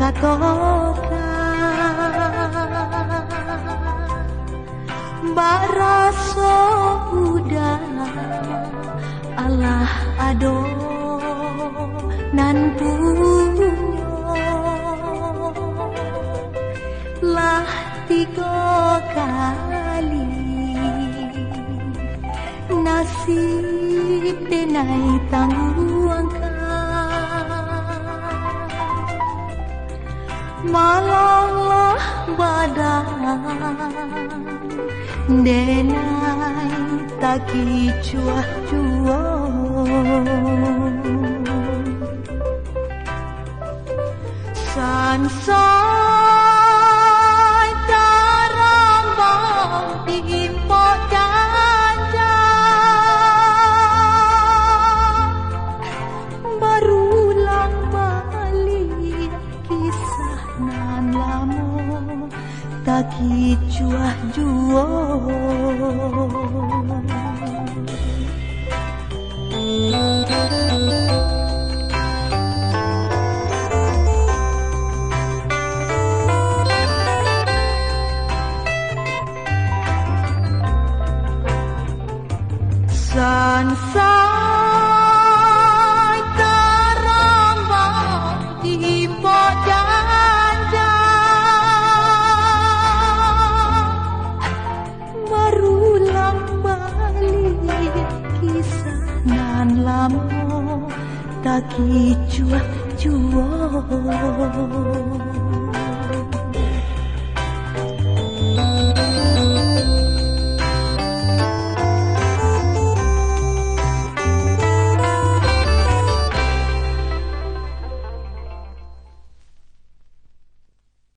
katoka baraso udah Allah ado nan puyo lah 3 kali nasib denai tangguangkan malanglah badan denai taki cuah-cuah sansai tarambang diimpok janja berulang balik kisah nan lama taki cuah-juah sansai tarambang diimpok janja berulang balik kisah nan lama taki cuah-cuah